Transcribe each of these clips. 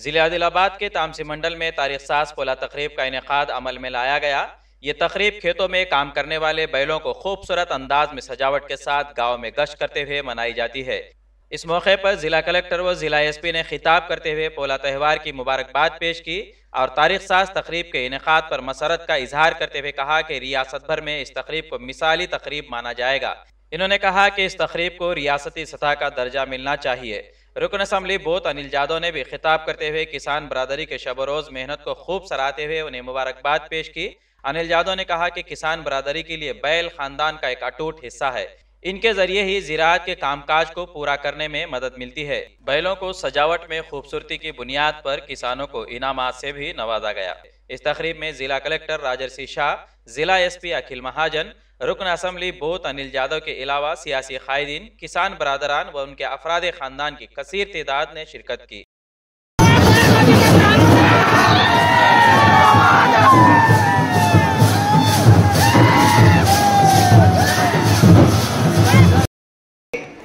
जिला आदिलाबाद के तामसी मंडल में तारीख साज पोला तकरीब का इनेकाद अमल में लाया गया। ये तकरीब खेतों में काम करने वाले बैलों को खूबसूरत अंदाज में सजावट के साथ गांव में गश्त करते हुए मनाई जाती है। इस मौके पर जिला कलेक्टर व जिला एसपी ने खिताब करते हुए पोला त्यौहार की मुबारकबाद पेश की और तारीख साज तकरीब के इनेकाद पर मसरत का इजहार करते हुए कहा कि रियासत भर में इस तकरीब को मिसाली तकरीब माना जाएगा। इन्होंने कहा कि इस तकरीब को रियासती सतह का दर्जा मिलना चाहिए। रुकन असम्बली बोत अनिल जादव ने भी खिताब करते हुए किसान बरादरी के शब रोज मेहनत को खूब सराहते हुए उन्हें मुबारकबाद पेश की। अनिल जादव ने कहा कि किसान बरादरी के लिए बैल खानदान का एक अटूट हिस्सा है। इनके जरिए ही ज़िराअत के कामकाज को पूरा करने में मदद मिलती है। बैलों को सजावट में खूबसूरती की बुनियाद पर किसानों को इनामात से भी नवाजा गया। इस तकरीब में जिला कलेक्टर राजर्षि शाह, जिला एसपी अखिल महाजन, रुकन असम्बली बोत अनिल जादव के अलावा सियासी कायदीन, किसान बरादरान व उनके अफराद खानदान की कसीर तादाद ने शिरकत की।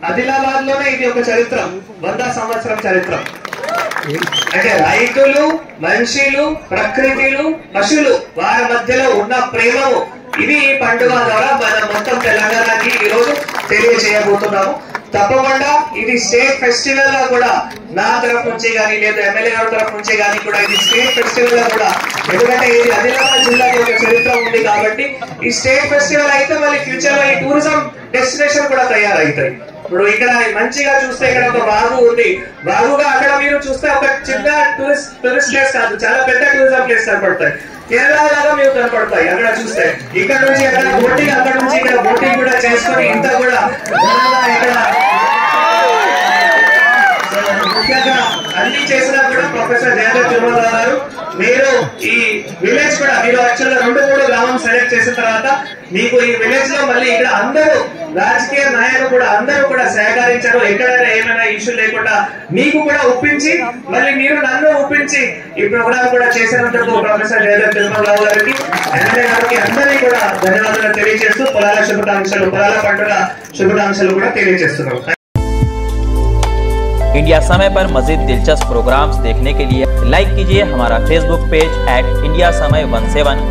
ఆదిలాబాద్లోనే ఇది ఒక చరిత్రం, 100 సంవత్సరం చరిత్రం. అంటే రైతులు, మనుషులు, ప్రకృతిలు, పశువులు వారి మధ్యలో ఉన్న ప్రేమము ఇది ఈ పండుగ ద్వారా మనం మొత్తం తెలంగాణకి ఈ రోజు తెలియజేయబోతున్నాము. తప్పకుండా ఇది స్టేట్ ఫెస్టివల్ గా కూడా నా తరఫు నుంచి కానీ లేదా ఎమ్మెల్యే గారి తరఫు నుంచి కానీ కూడా ఇది స్టేట్ ఫెస్టివల్ గా కూడా, ఎందుకంటే ఇది ఆదిలాబాద్ జిల్లాకి ఒక చరిత్ర ఉంది కాబట్టి ఈ స్టేట్ ఫెస్టివల్ అయితే మళ్ళీ ఫ్యూచర్ లో ఈ టూరిజం డెస్టినేషన్ కూడా తయారవుతాయి. ఇప్పుడు ఇక్కడ మంచిగా చూస్తే ఇక్కడ ఒక బాగు ఉంది, బాగుగా అక్కడ మీరు చూస్తే ఒక చిన్న టూరిస్ట్ ప్లేస్ కాదు, చాలా పెద్ద టూరిజం ప్లేస్ కనపడతాయి. కేరళ లాగా మీకు కనపడతాయి అక్కడ చూస్తే. ఇక్కడ నుంచి అక్కడ బోటింగ్, అక్కడ నుంచి ఇక్కడ బోటింగ్ కూడా చేసుకొని ఇంత కూడా ఇక్కడ ముఖ్యంగా అన్ని చేసినా కూడా ప్రొఫెసర్ జయదేవ్ తిరుమల గారు మీరు ఈ విలేజ్ కూడా మీరు యాక్చువల్గా 2-3 గ్రామం సెలెక్ట్ చేసిన తర్వాత మీకు ఈ విలేజ్ లో మళ్ళీ ఇక్కడ అందరూ రాజకీయ నాయకులు కూడా అందరూ కూడా సహకరించారు. ఎక్కడైనా ఏమైనా ఇష్యూ లేకుండా మీకు కూడా ఒప్పించి మళ్ళీ మీరు నన్ను ఒప్పించి ఈ ప్రోగ్రామ్ కూడా చేసినందుకు ప్రొఫెసర్ జయదేవ్ తిరుమల రావు గారికి, ఎమ్మెల్యే గారికి అందరినీ కూడా ధన్యవాదాలు తెలియజేస్తూ పొలాల శుభాకాంక్షలు, పొలాల పండుగ శుభాకాంక్షలు కూడా తెలియజేస్తున్నాం. इंडिया समय पर मजीद दिलचस्प प्रोग्राम्स देखने के लिए लाइक कीजिए हमारा फेसबुक पेज @इंडिया समय 17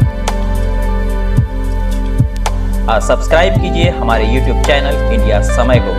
और सब्सक्राइब कीजिए हमारे यूट्यूब चैनल इंडिया समय को।